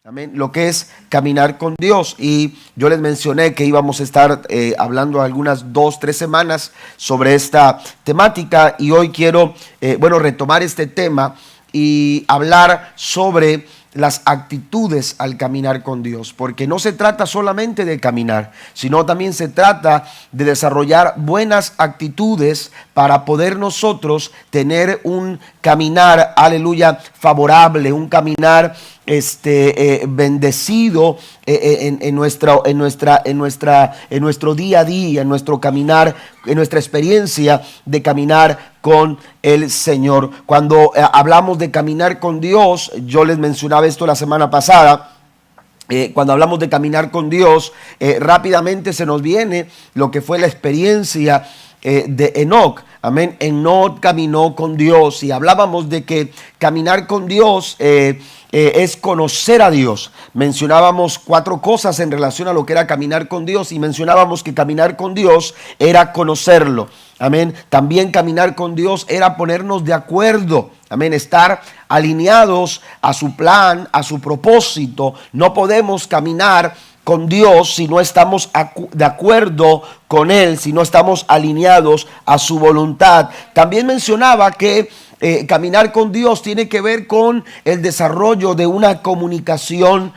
Amén. Lo que es caminar con Dios. Y yo les mencioné que íbamos a estar hablando algunas 2-3 semanas sobre esta temática. Y hoy quiero, retomar este tema y hablar sobre las actitudes al caminar con Dios. Porque no se trata solamente de caminar, sino también se trata de desarrollar buenas actitudes para poder nosotros tener un caminar, aleluya, favorable, un caminar bendecido en nuestro día a día, en nuestro caminar, en nuestra experiencia de caminar con el Señor. Cuando hablamos de caminar con Dios, yo les mencionaba esto la semana pasada. Cuando hablamos de caminar con Dios, rápidamente se nos viene lo que fue la experiencia de Enoc. Amén. Enoc caminó con Dios y hablábamos de que caminar con Dios es conocer a Dios. Mencionábamos 4 cosas en relación a lo que era caminar con Dios y mencionábamos que caminar con Dios era conocerlo. Amén. También caminar con Dios era ponernos de acuerdo. Amén. Estar alineados a su plan, a su propósito. No podemos caminar con Dios si no estamos de acuerdo con Él, si no estamos alineados a su voluntad. También mencionaba que caminar con Dios tiene que ver con el desarrollo de una comunicación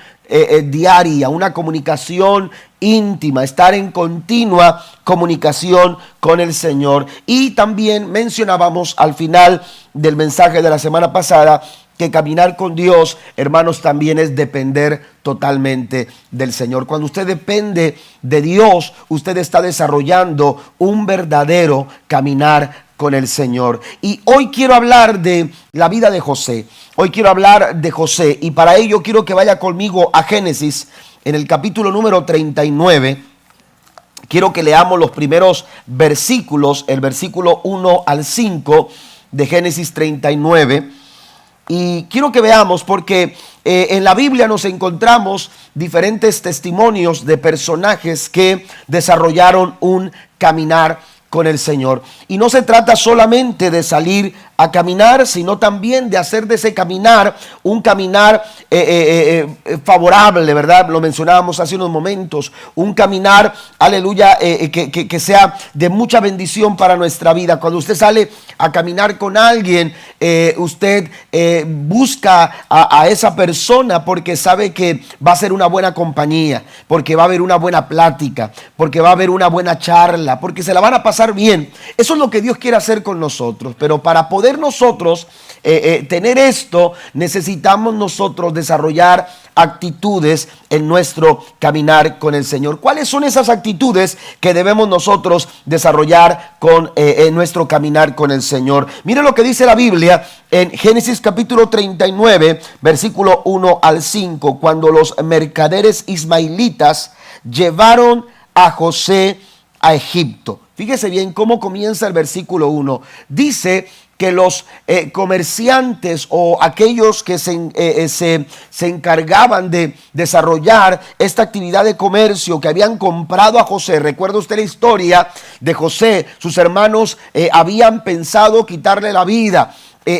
diaria, una comunicación íntima, estar en continua comunicación con el Señor. Y también mencionábamos al final del mensaje de la semana pasada que caminar con Dios, hermanos, también es depender totalmente del Señor. Cuando usted depende de Dios, usted está desarrollando un verdadero caminar con el Señor. Y hoy quiero hablar de la vida de José. Hoy quiero hablar de José y para ello quiero que vaya conmigo a Génesis en el capítulo número 39. Quiero que leamos los primeros versículos, el versículo 1 al 5 de Génesis 39. Y quiero que veamos porque en la Biblia nos encontramos diferentes testimonios de personajes que desarrollaron un caminar con el Señor. Y no se trata solamente de salir a caminar, sino también de hacer de ese caminar un caminar favorable, ¿verdad? Lo mencionábamos hace unos momentos. Un caminar, aleluya, que sea de mucha bendición para nuestra vida. Cuando usted sale a caminar con alguien, usted busca a esa persona porque sabe que va a ser una buena compañía, porque va a haber una buena plática, porque va a haber una buena charla, porque se la van a pasar bien. Eso es lo que Dios quiere hacer con nosotros. Pero para poder nosotros tener esto, necesitamos nosotros desarrollar actitudes en nuestro caminar con el Señor. ¿Cuáles son esas actitudes que debemos nosotros desarrollar en nuestro caminar con el Señor? Mire lo que dice la Biblia en Génesis capítulo 39, versículo 1 al 5. Cuando los mercaderes ismaelitas llevaron a José a Egipto. Fíjese bien cómo comienza el versículo 1. Dice que los comerciantes o aquellos que se encargaban de desarrollar esta actividad de comercio, que habían comprado a José. ¿Recuerda usted la historia de José? Sus hermanos habían pensado quitarle la vida.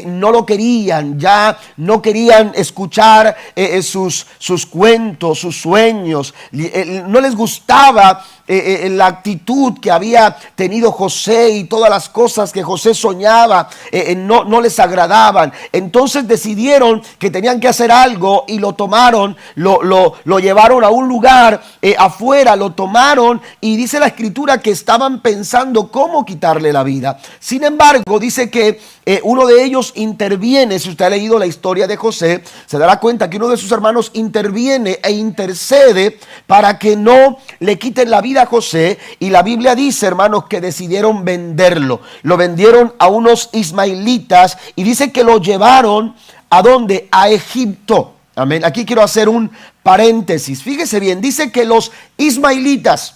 No lo querían, ya no querían escuchar sus cuentos, sus sueños. No les gustaba la actitud que había tenido José y todas las cosas que José soñaba, no les agradaban. Entonces decidieron que tenían que hacer algo y lo tomaron, lo llevaron a un lugar afuera, lo tomaron y dice la escritura que estaban pensando cómo quitarle la vida. Sin embargo, dice que uno de ellos interviene. Si usted ha leído la historia de José, se dará cuenta que uno de sus hermanos interviene e intercede para que no le quiten la vida a José. Y la Biblia dice, hermanos, que decidieron venderlo. Lo vendieron a unos ismaelitas y dice que lo llevaron ¿a dónde? A Egipto. Amén. Aquí quiero hacer un paréntesis. Fíjese bien, dice que los ismaelitas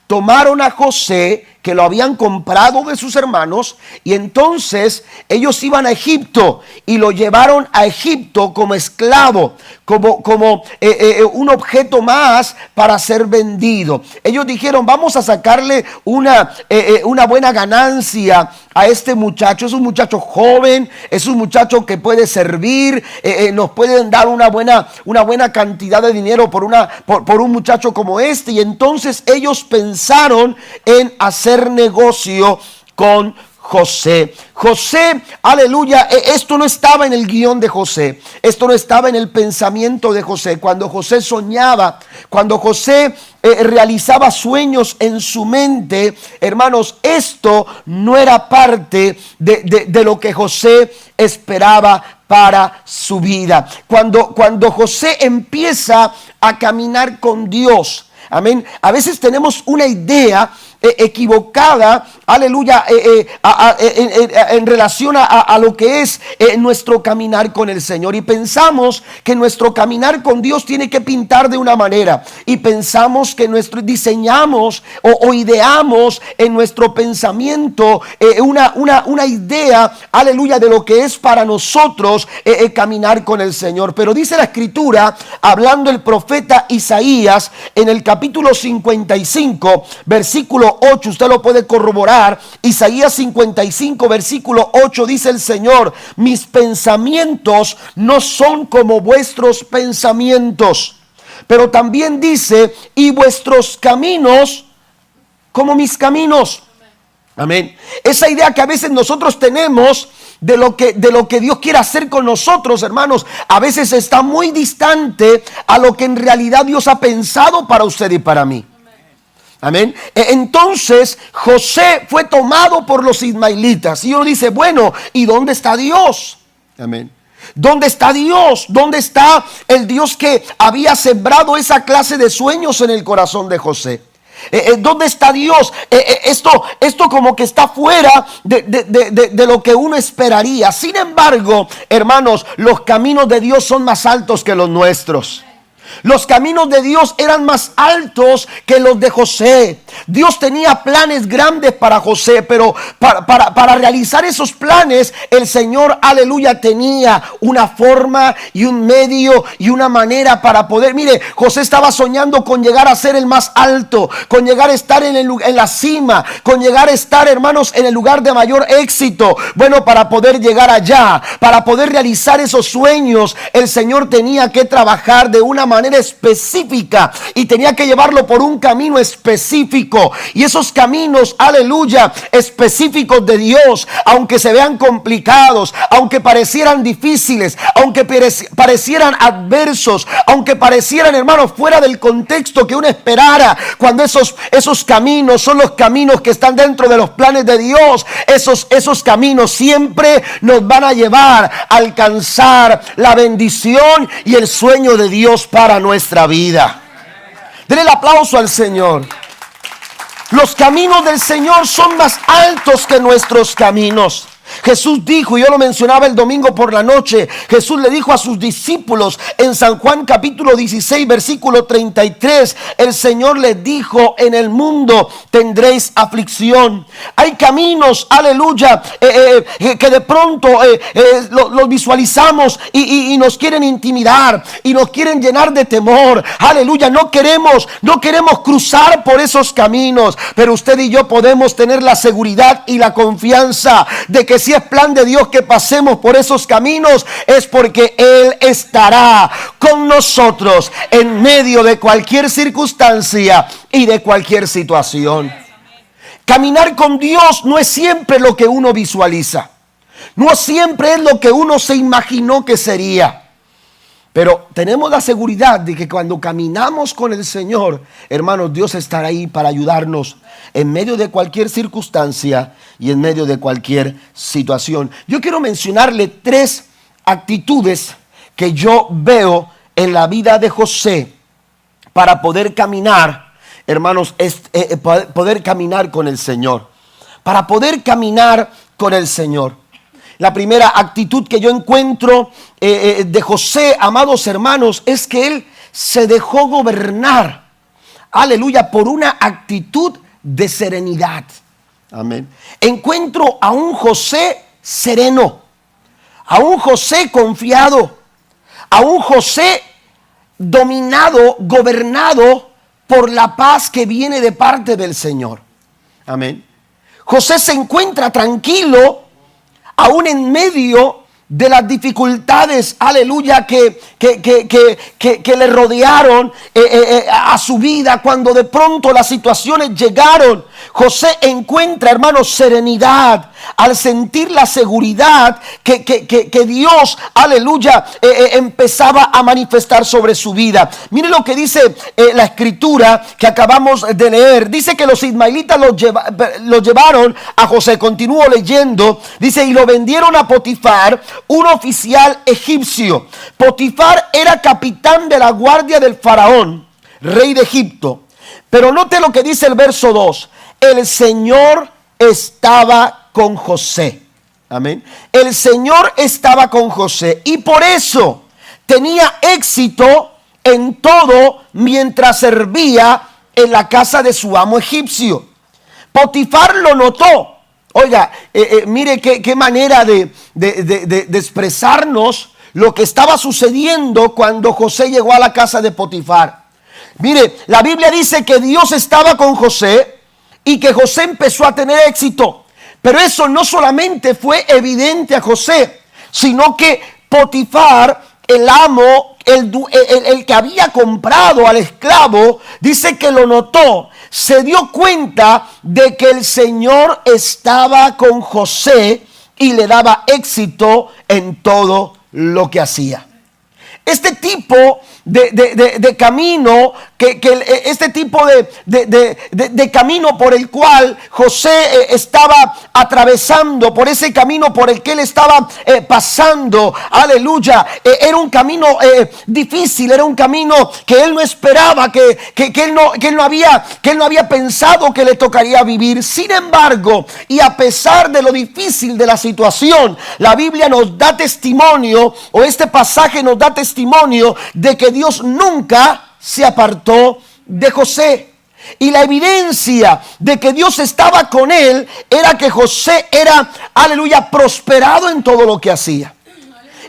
tomaron a José que lo habían comprado de sus hermanos, y entonces ellos iban a Egipto y lo llevaron a Egipto como esclavo, como un objeto más para ser vendido. Ellos dijeron: vamos a sacarle una buena ganancia a este muchacho. Es un muchacho joven, es un muchacho que puede servir, nos pueden dar una buena cantidad de dinero por un muchacho como este. Y entonces ellos pensaron en hacer negocio con José. José, aleluya, esto no estaba en el guión de José, esto no estaba en el pensamiento de José. Cuando José soñaba, cuando José realizaba sueños en su mente, hermanos, esto no era parte de lo que José esperaba para su vida. Cuando José empieza a caminar con Dios, amén, a veces tenemos una idea equivocada, aleluya, en relación a lo que es nuestro caminar con el Señor, y pensamos que nuestro caminar con Dios tiene que pintar de una manera, y pensamos que diseñamos o ideamos en nuestro pensamiento una idea, aleluya, de lo que es para nosotros caminar con el Señor. Pero dice la Escritura, hablando el profeta Isaías en el capítulo 55, versículo 8, usted lo puede corroborar. Isaías 55, versículo 8, dice el Señor: mis pensamientos no son como vuestros pensamientos. Pero también dice: y vuestros caminos como mis caminos. Amén. Esa idea que a veces nosotros tenemos de lo que Dios quiere hacer con nosotros, hermanos, a veces está muy distante a lo que en realidad Dios ha pensado para usted y para mí. Amén. Entonces José fue tomado por los ismaelitas, y uno dice: bueno, ¿y dónde está Dios? Amén. ¿Dónde está Dios? ¿Dónde está el Dios que había sembrado esa clase de sueños en el corazón de José? ¿Dónde está Dios? Esto como que está fuera de lo que uno esperaría. Sin embargo, hermanos, los caminos de Dios son más altos que los nuestros. Los caminos de Dios eran más altos que los de José. Dios tenía planes grandes para José, pero para realizar esos planes, el Señor, aleluya, tenía una forma y un medio y una manera para poder. Mire, José estaba soñando con llegar a ser el más alto, con llegar a estar en la cima, con llegar a estar, hermanos, en el lugar de mayor éxito. Bueno, para poder llegar allá, para poder realizar esos sueños, el Señor tenía que trabajar de una manera específica y tenía que llevarlo por un camino específico. Y esos caminos, aleluya, específicos de Dios, aunque se vean complicados, aunque parecieran difíciles, aunque parecieran adversos, aunque parecieran, hermanos, fuera del contexto que uno esperara, cuando esos caminos son los caminos que están dentro de los planes de Dios, esos caminos siempre nos van a llevar a alcanzar la bendición y el sueño de Dios para nuestra vida. Denle el aplauso al Señor. Los caminos del Señor son más altos que nuestros caminos. Jesús dijo, y yo lo mencionaba el domingo por la noche, Jesús le dijo a sus discípulos en San Juan capítulo 16 versículo 33, el Señor les dijo: en el mundo tendréis aflicción. Hay caminos, aleluya, que de pronto los visualizamos y nos quieren intimidar y nos quieren llenar de temor. Aleluya, no queremos cruzar por esos caminos, pero usted y yo podemos tener la seguridad y la confianza de que si es plan de Dios que pasemos por esos caminos, es porque Él estará con nosotros en medio de cualquier circunstancia y de cualquier situación. Caminar con Dios no es siempre lo que uno visualiza, no siempre es lo que uno se imaginó que sería. Pero tenemos la seguridad de que cuando caminamos con el Señor, hermanos, Dios estará ahí para ayudarnos en medio de cualquier circunstancia y en medio de cualquier situación. Yo quiero mencionarle 3 actitudes que yo veo en la vida de José para poder caminar, hermanos, poder caminar con el Señor. Para poder caminar con el Señor. La primera actitud que yo encuentro de José, amados hermanos, es que él se dejó gobernar, aleluya, por una actitud de serenidad. Amén. Encuentro a un José sereno, a un José confiado, a un José dominado, gobernado por la paz que viene de parte del Señor. Amén. José se encuentra tranquilo aún en medio de las dificultades, aleluya, que le rodearon a su vida. Cuando de pronto las situaciones llegaron, José encuentra, hermanos, serenidad al sentir la seguridad que Dios, aleluya, empezaba a manifestar sobre su vida. Mire lo que dice la escritura que acabamos de leer. Dice que los ismaelitas los llevaron a José. Continúo leyendo. Dice, y lo vendieron a Potifar, un oficial egipcio. Potifar era capitán de la guardia del faraón, rey de Egipto. Pero note lo que dice el verso 2. El Señor estaba con José. Amén. El Señor estaba con José y por eso tenía éxito en todo mientras servía en la casa de su amo egipcio. Potifar lo notó. Oiga, mire qué manera de expresarnos lo que estaba sucediendo cuando José llegó a la casa de Potifar. Mire, la Biblia dice que Dios estaba con José y que José empezó a tener éxito. Pero eso no solamente fue evidente a José, sino que Potifar, el amo, el que había comprado al esclavo, dice que lo notó. Se dio cuenta de que el Señor estaba con José y le daba éxito en todo lo que hacía. Este tipo de camino, este tipo de camino por el cual José estaba atravesando, por ese camino por el que él estaba pasando, aleluya, era un camino difícil, era un camino que él no esperaba, que él no había pensado que le tocaría vivir. Sin embargo, y a pesar de lo difícil de la situación, la Biblia nos da testimonio, o este pasaje nos da testimonio de que Dios nunca se apartó de José. Y la evidencia de que Dios estaba con él era que José era, aleluya, prosperado en todo lo que hacía.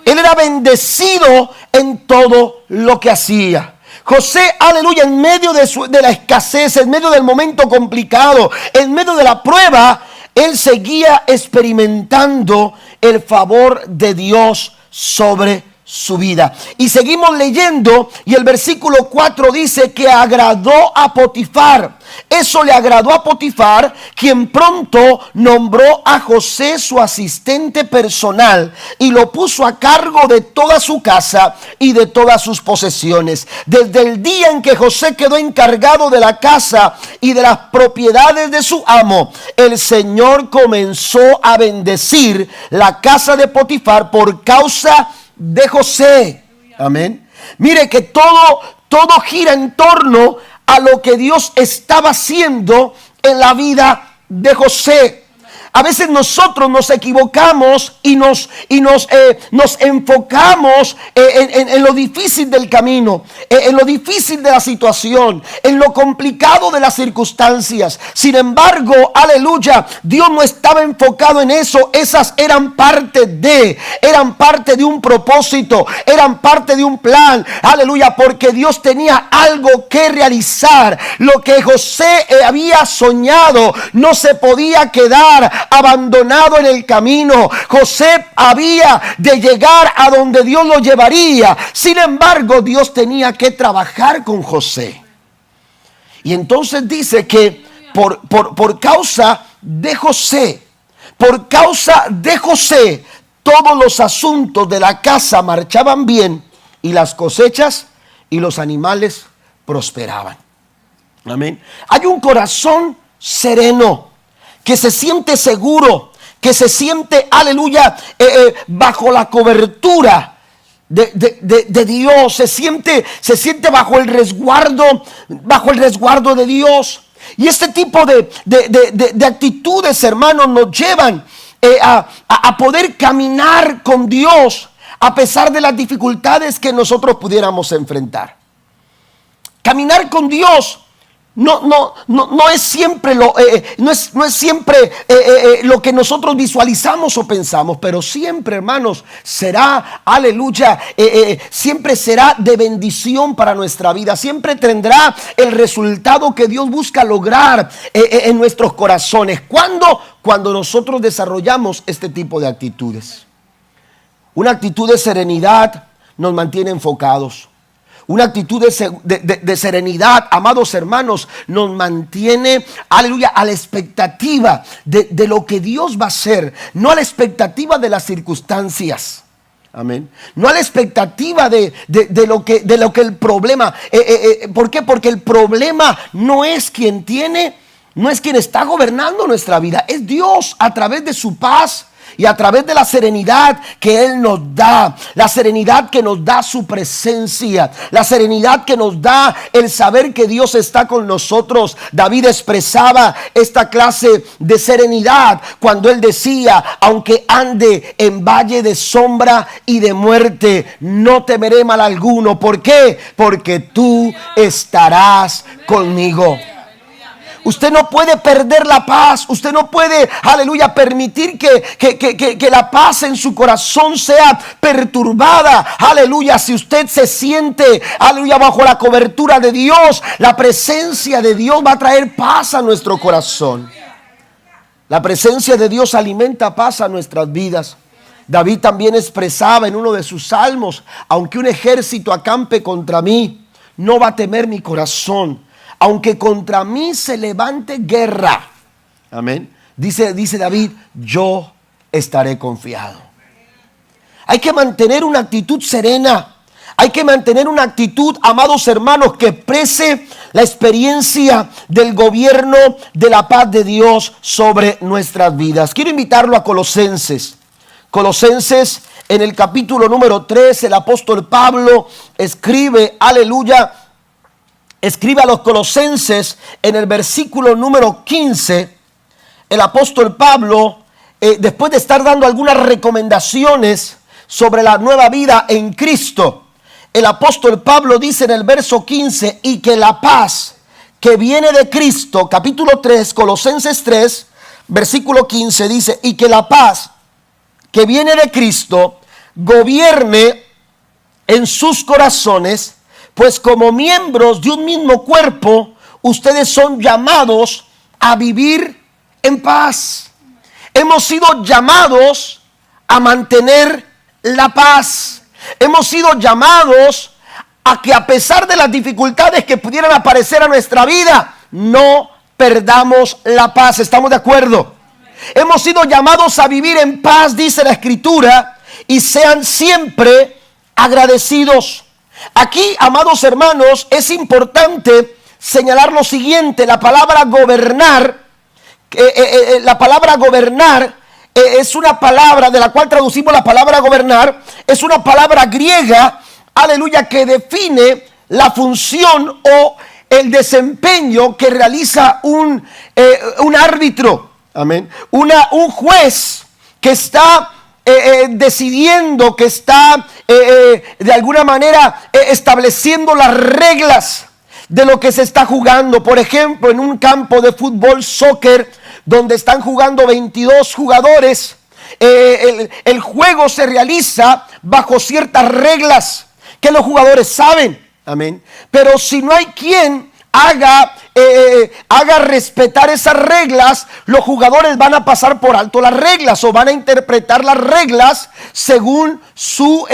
Él era bendecido en todo lo que hacía. José, aleluya, en medio de la escasez, en medio del momento complicado, en medio de la prueba, él seguía experimentando el favor de Dios sobre su vida. Y seguimos leyendo y el versículo 4 dice que agradó a Potifar. Eso le agradó a Potifar, quien pronto nombró a José su asistente personal y lo puso a cargo de toda su casa y de todas sus posesiones. Desde el día en que José quedó encargado de la casa y de las propiedades de su amo, el Señor comenzó a bendecir la casa de Potifar por causa de José. Amén. Mire que todo gira en torno a lo que Dios estaba haciendo en la vida de José. A veces nosotros nos equivocamos y nos enfocamos en lo difícil del camino, en lo difícil de la situación, en lo complicado de las circunstancias. Sin embargo, aleluya, Dios no estaba enfocado en eso. Esas eran parte de un propósito, eran parte de un plan, aleluya, porque Dios tenía algo que realizar. Lo que José había soñado no se podía quedar abandonado en el camino. José había de llegar a donde Dios lo llevaría. Sin embargo, Dios tenía que trabajar con José. Y entonces dice que por causa de José, todos los asuntos de la casa marchaban bien y las cosechas y los animales prosperaban. Amén. Hay un corazón sereno, que se siente seguro, que se siente, aleluya, bajo la cobertura de Dios, se siente bajo el resguardo de Dios. Y este tipo de actitudes, hermanos, nos llevan a poder caminar con Dios a pesar de las dificultades que nosotros pudiéramos enfrentar. Caminar con Dios no es siempre no es siempre lo que nosotros visualizamos o pensamos, pero siempre, hermanos, será, aleluya, siempre será de bendición para nuestra vida, siempre tendrá el resultado que Dios busca lograr en nuestros corazones. Cuando nosotros desarrollamos este tipo de actitudes. Una actitud de serenidad nos mantiene enfocados. Una actitud de serenidad, amados hermanos, nos mantiene, aleluya, a la expectativa de lo que Dios va a hacer, no a la expectativa de las circunstancias. Amén. No a la expectativa de lo que el problema. ¿Por qué? Porque el problema no es quien está gobernando nuestra vida, es Dios a través de su paz. Y a través de la serenidad que Él nos da, la serenidad que nos da su presencia, la serenidad que nos da el saber que Dios está con nosotros. David expresaba esta clase de serenidad cuando él decía: aunque ande en valle de sombra y de muerte, no temeré mal alguno. ¿Por qué? Porque tú estarás conmigo. Usted no puede perder la paz. Usted no puede, aleluya, permitir que la paz en su corazón sea perturbada. Aleluya, si usted se siente, aleluya, bajo la cobertura de Dios, la presencia de Dios va a traer paz a nuestro corazón. La presencia de Dios alimenta paz a nuestras vidas. David también expresaba en uno de sus salmos: aunque un ejército acampe contra mí, no va a temer mi corazón. Aunque contra mí se levante guerra, amén, dice David, yo estaré confiado. Hay que mantener una actitud serena. Hay que mantener una actitud, amados hermanos, que exprese la experiencia del gobierno de la paz de Dios sobre nuestras vidas. Quiero invitarlo a Colosenses. Colosenses, en el capítulo número 3, el apóstol Pablo escribe, aleluya, escribe a los colosenses en el versículo número 15. El apóstol Pablo, después de estar dando algunas recomendaciones sobre la nueva vida en Cristo, el apóstol Pablo dice en el verso 15: y que la paz que viene de Cristo, capítulo 3, Colosenses 3, versículo 15, dice: y que la paz que viene de Cristo gobierne en sus corazones, pues como miembros de un mismo cuerpo, ustedes son llamados a vivir en paz. Hemos sido llamados a mantener la paz. Hemos sido llamados a que, a pesar de las dificultades que pudieran aparecer a nuestra vida, no perdamos la paz. ¿Estamos de acuerdo? Hemos sido llamados a vivir en paz, dice la Escritura, y sean siempre agradecidos. Aquí, amados hermanos, es importante señalar lo siguiente: la palabra gobernar, es una palabra de la cual traducimos la palabra gobernar, es una palabra griega, aleluya, que define la función o el desempeño que realiza un árbitro, amén, un juez que está decidiendo, que está de alguna manera estableciendo las reglas de lo que se está jugando. Por ejemplo, en un campo de fútbol, soccer, donde están jugando 22 jugadores, el juego se realiza bajo ciertas reglas que los jugadores saben, amén. Pero si no hay quien haga respetar esas reglas, los jugadores van a pasar por alto las reglas o van a interpretar las reglas según su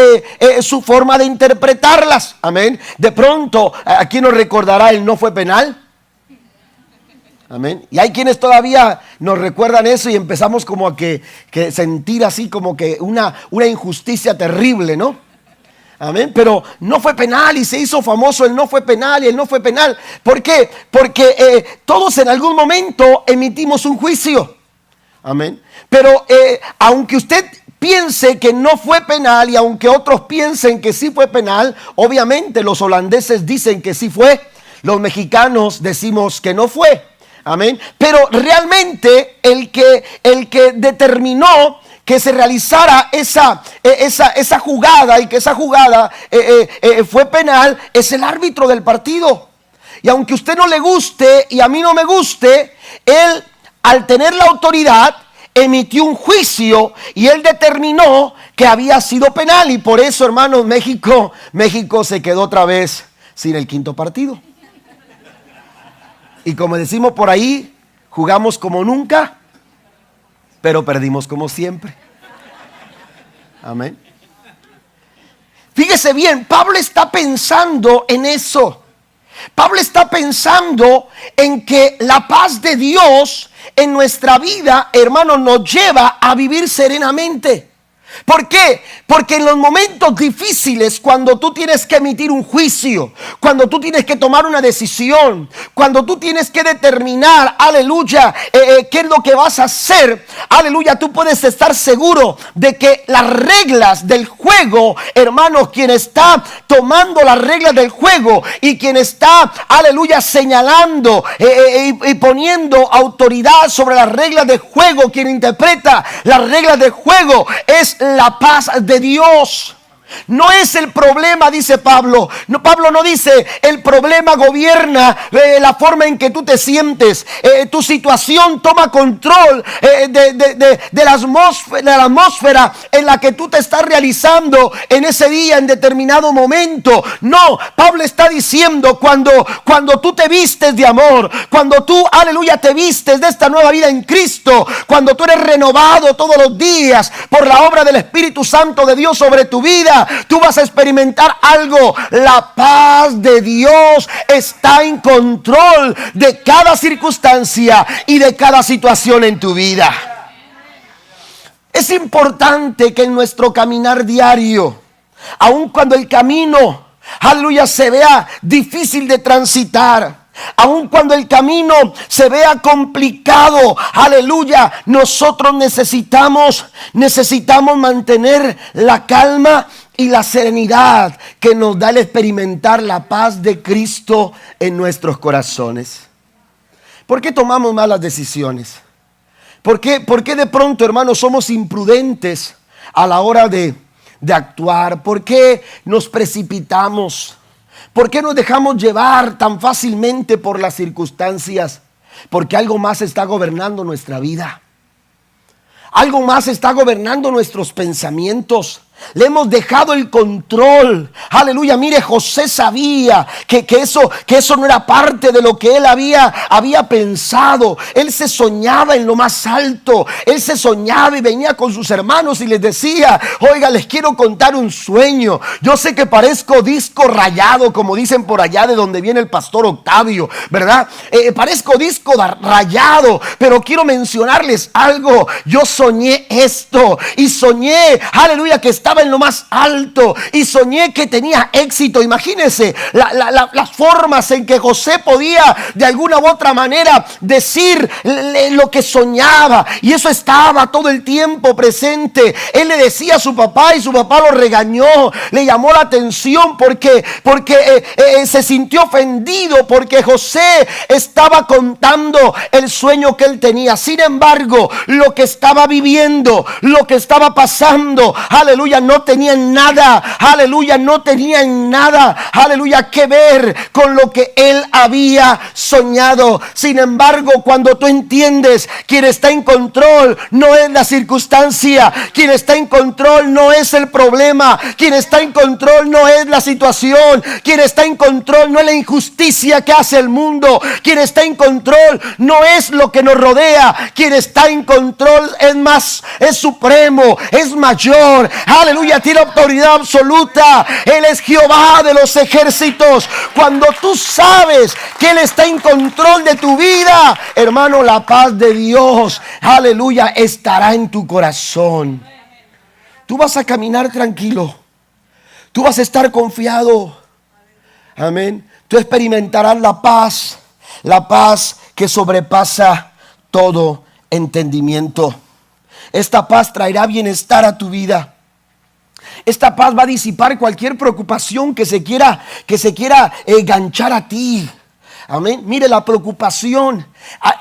forma de interpretarlas, amén. De pronto, aquí nos recordará el no fue penal, amén. Y hay quienes todavía nos recuerdan eso y empezamos como a que sentir así como que una injusticia terrible, ¿no? Amén, pero no fue penal y se hizo famoso el no fue penal y el no fue penal. ¿Por qué? Porque todos en algún momento emitimos un juicio. Amén. Pero aunque usted piense que no fue penal y aunque otros piensen que sí fue penal, obviamente los holandeses dicen que sí fue, los mexicanos decimos que no fue. Amén. Pero realmente el que determinó que se realizara esa jugada y que esa jugada fue penal es el árbitro del partido. Y aunque a usted no le guste y a mí no me guste, Él, al tener la autoridad, emitió un juicio y Él determinó que había sido penal. Y por eso, hermanos, México se quedó otra vez sin el quinto partido. Y como decimos por ahí, jugamos como nunca, pero perdimos como siempre. Amén. Fíjese bien, Pablo está pensando en eso. Pablo está pensando en que la paz de Dios en nuestra vida, hermanos, nos lleva a vivir serenamente. ¿Por qué? Porque en los momentos difíciles, cuando tú tienes que emitir un juicio, cuando tú tienes que tomar una decisión, cuando tú tienes que determinar, aleluya, qué es lo que vas a hacer, aleluya, tú puedes estar seguro de que las reglas del juego, hermano, quien está tomando las reglas del juego y quien está, aleluya, señalando y poniendo autoridad sobre las reglas del juego, quien interpreta las reglas del juego, es la paz de Dios. No es el problema, dice Pablo. No, Pablo no dice el problema gobierna la forma en que tú te sientes. Tu situación toma control de la atmósfera en la que tú te estás realizando en ese día, en determinado momento. No, Pablo está diciendo cuando tú te vistes de amor, cuando tú, aleluya, te vistes de esta nueva vida en Cristo, cuando tú eres renovado todos los días por la obra del Espíritu Santo de Dios sobre tu vida, tú vas a experimentar algo. La paz de Dios está en control de cada circunstancia y de cada situación en tu vida. Es importante que en nuestro caminar diario, aun cuando el camino, aleluya, se vea difícil de transitar, aun cuando el camino se vea complicado, aleluya, nosotros necesitamos mantener la calma y la serenidad que nos da el experimentar la paz de Cristo en nuestros corazones. ¿Por qué tomamos malas decisiones? ¿Por qué de pronto, hermanos, somos imprudentes a la hora de actuar? ¿Por qué nos precipitamos? ¿Por qué nos dejamos llevar tan fácilmente por las circunstancias? Porque algo más está gobernando nuestra vida. Algo más está gobernando nuestros pensamientos. Le hemos dejado el control. Aleluya. Mire, José sabía que eso no era parte de lo que él había pensado. Él se soñaba en lo más alto. Él se soñaba y venía con sus hermanos y les decía: oiga, les quiero contar un sueño. Yo sé que parezco disco rayado, como dicen por allá de donde viene el pastor Octavio, ¿verdad? Parezco disco rayado, pero quiero mencionarles algo. Yo soñé esto y soñé, aleluya, que estaba en lo más alto y soñé que tenía éxito. Imagínense las formas en que José podía de alguna u otra manera decir lo que soñaba, y eso estaba todo el tiempo presente. Él le decía a su papá y su papá lo regañó, le llamó la atención porque se sintió ofendido porque José estaba contando el sueño que él tenía. Sin embargo, lo que estaba viviendo, lo que estaba pasando, aleluya, no tenían nada, aleluya, no tenían nada, aleluya, que ver con lo que él había soñado. Sin embargo, cuando tú entiendes, quien está en control no es la circunstancia, quien está en control no es el problema, quien está en control no es la situación, quien está en control no es la injusticia que hace el mundo, quien está en control no es lo que nos rodea, quien está en control es supremo, es mayor, aleluya, tiene autoridad absoluta. Él es Jehová de los ejércitos. Cuando tú sabes que Él está en control de tu vida, hermano, la paz de Dios, aleluya, estará en tu corazón. Tú vas a caminar tranquilo, tú vas a estar confiado, amén. Tú experimentarás la paz que sobrepasa todo entendimiento. Esta paz traerá bienestar a tu vida. Esta paz va a disipar cualquier preocupación que se quiera enganchar a ti. Amén. Mire, la preocupación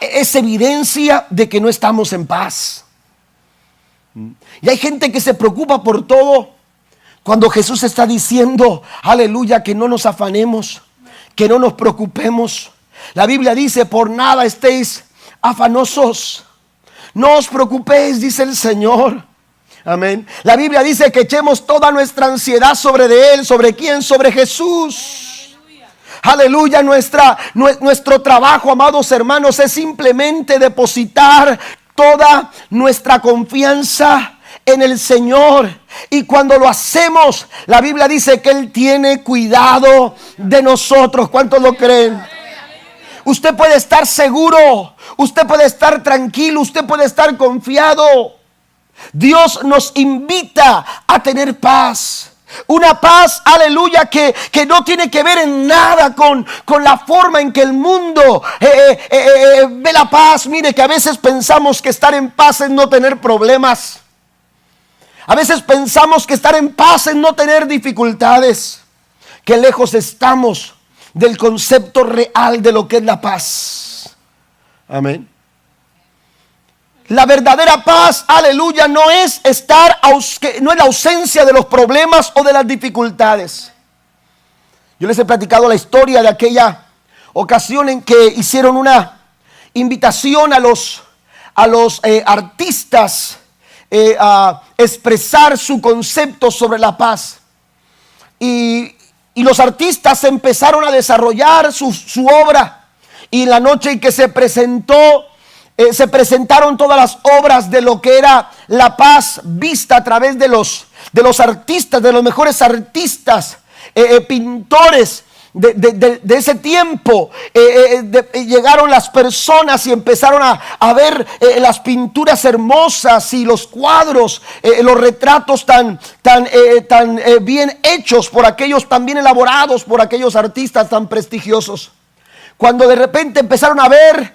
es evidencia de que no estamos en paz. Y hay gente que se preocupa por todo, cuando Jesús está diciendo, aleluya, que no nos afanemos, que no nos preocupemos. La Biblia dice, por nada estéis afanosos. No os preocupéis, dice el Señor. Amén. La Biblia dice que echemos toda nuestra ansiedad sobre de Él. ¿Sobre quién? Sobre Jesús. Aleluya. Nuestro trabajo, amados hermanos, es simplemente depositar toda nuestra confianza en el Señor. Y cuando lo hacemos, la Biblia dice que Él tiene cuidado de nosotros. ¿Cuántos lo creen? Usted puede estar seguro, usted puede estar tranquilo, usted puede estar confiado. Dios nos invita a tener paz. Una paz, aleluya, que no tiene que ver en nada con la forma en que el mundo ve la paz. Mire que a veces pensamos que estar en paz es no tener problemas. A veces pensamos que estar en paz es no tener dificultades. Qué lejos estamos del concepto real de lo que es la paz. Amén. La verdadera paz, aleluya, no es no es la ausencia de los problemas o de las dificultades. Yo les he platicado la historia de aquella ocasión en que hicieron una invitación a los artistas a expresar su concepto sobre la paz. Y los artistas empezaron a desarrollar su obra. Y la noche en que se presentaron todas las obras de lo que era la paz vista a través de los artistas, de los mejores artistas, pintores de ese tiempo. Llegaron las personas y empezaron a ver las pinturas hermosas y los cuadros, los retratos tan bien hechos por aquellos, tan bien elaborados por aquellos artistas tan prestigiosos. Cuando de repente empezaron a ver,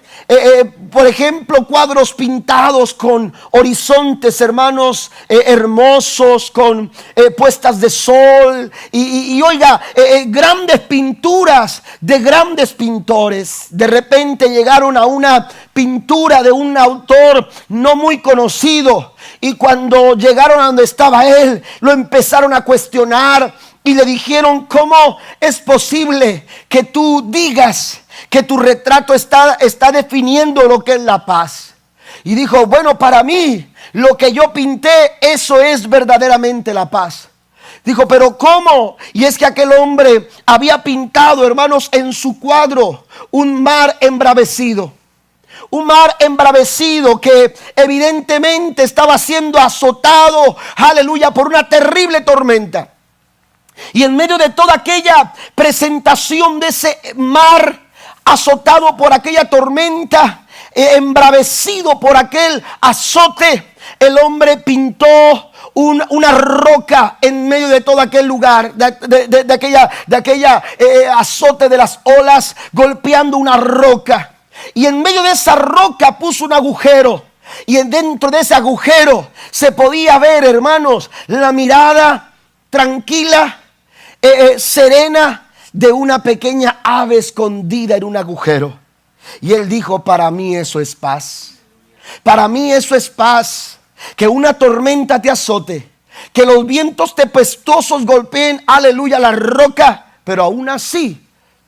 por ejemplo, cuadros pintados con horizontes, hermanos, hermosos, con puestas de sol y oiga, grandes pinturas de grandes pintores. De repente llegaron a una pintura de un autor no muy conocido y cuando llegaron a donde estaba él, lo empezaron a cuestionar y le dijeron: ¿cómo es posible que tú digas que tu retrato está definiendo lo que es la paz? Y dijo: bueno, para mí lo que yo pinté, eso es verdaderamente la paz. Dijo: pero ¿cómo? Y es que aquel hombre había pintado, hermanos, en su cuadro un mar embravecido. Un mar embravecido que evidentemente estaba siendo azotado, aleluya, por una terrible tormenta. Y en medio de toda aquella presentación de ese mar azotado por aquella tormenta, embravecido por aquel azote, el hombre pintó una roca en medio de todo aquel lugar, de aquella azote de las olas, golpeando una roca. Y en medio de esa roca puso un agujero. Y dentro de ese agujero se podía ver, hermanos, la mirada tranquila, serena de una pequeña ave escondida en un agujero. Y él dijo: para mí eso es paz. Para mí eso es paz. Que una tormenta te azote, que los vientos tempestuosos golpeen, aleluya, la roca, pero aún así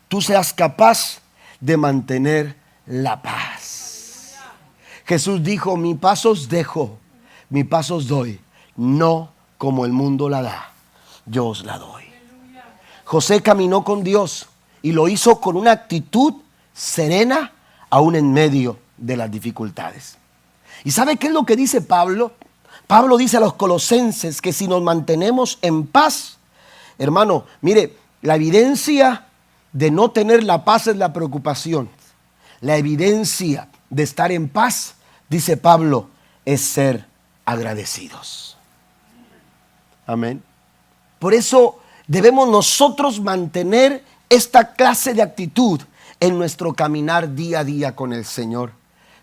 tú seas capaz de mantener la paz. Jesús dijo: mi paz os dejo, mi paz os doy, no como el mundo la da, yo os la doy. José caminó con Dios y lo hizo con una actitud serena, aún en medio de las dificultades. ¿Y sabe qué es lo que dice Pablo? Pablo dice a los colosenses que si nos mantenemos en paz, hermano, mire, la evidencia de no tener la paz es la preocupación. La evidencia de estar en paz, dice Pablo, es ser agradecidos. Amén. Por eso debemos nosotros mantener esta clase de actitud en nuestro caminar día a día con el Señor.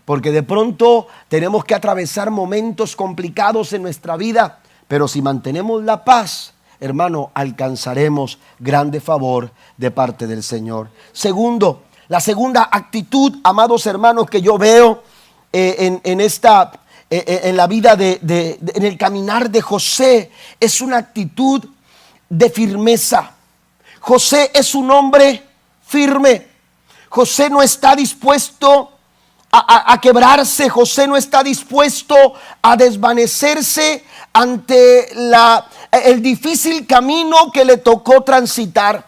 Porque de pronto tenemos que atravesar momentos complicados en nuestra vida, pero si mantenemos la paz, hermano, alcanzaremos grande favor de parte del Señor. Segundo, la segunda actitud, amados hermanos, que yo veo en la vida en el caminar de José, es una actitud de firmeza. José es un hombre firme. José no está dispuesto a quebrarse. José no está dispuesto a desvanecerse ante el difícil camino que le tocó transitar.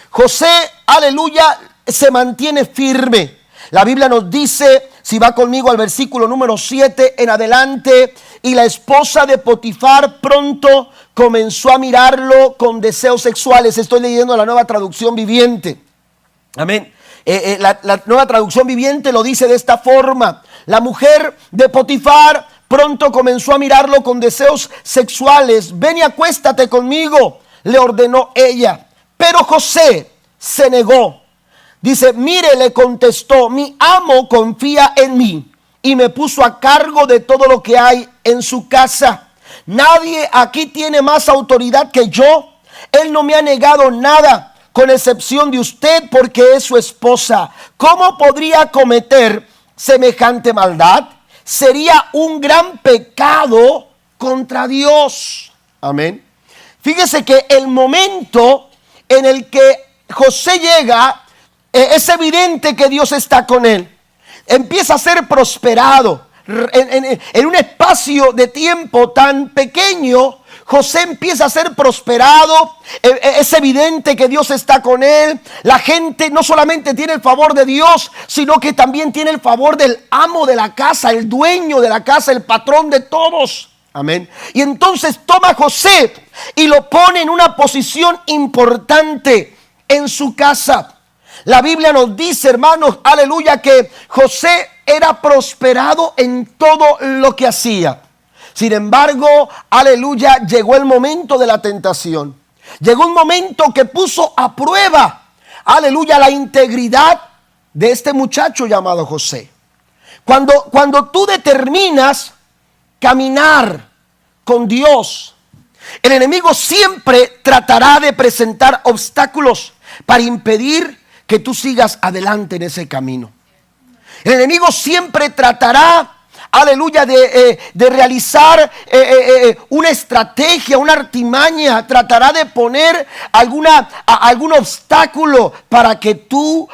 José, aleluya, se mantiene firme. La Biblia nos dice, si va conmigo al versículo número 7 en adelante, y la esposa de Potifar pronto comenzó a mirarlo con deseos sexuales. Estoy leyendo la Nueva Traducción Viviente. Amén. La Nueva Traducción Viviente lo dice de esta forma: la mujer de Potifar pronto comenzó a mirarlo con deseos sexuales. Ven y acuéstate conmigo, le ordenó ella. Pero José se negó. Dice, mire, le contestó, mi amo confía en mí y me puso a cargo de todo lo que hay en su casa. Nadie aquí tiene más autoridad que yo. Él no me ha negado nada, con excepción de usted, porque es su esposa. ¿Cómo podría cometer semejante maldad? Sería un gran pecado contra Dios. Amén. Fíjese que el momento en el que José llega, es evidente que Dios está con él. Empieza a ser prosperado. En un espacio de tiempo tan pequeño, José empieza a ser prosperado. Es evidente que Dios está con él. La gente no solamente tiene el favor de Dios, sino que también tiene el favor del amo de la casa, el dueño de la casa, el patrón de todos. Amén. Y entonces toma a José y lo pone en una posición importante en su casa. La Biblia nos dice, hermanos, aleluya, que José era prosperado en todo lo que hacía. Sin embargo, aleluya, llegó el momento de la tentación. Llegó un momento que puso a prueba, aleluya, la integridad de este muchacho llamado José. Cuando tú determinas caminar con Dios, el enemigo siempre tratará de presentar obstáculos para impedir que tú sigas adelante en ese camino. El enemigo siempre tratará, aleluya, de realizar una estrategia, una artimaña. Tratará de poner algún obstáculo para que tú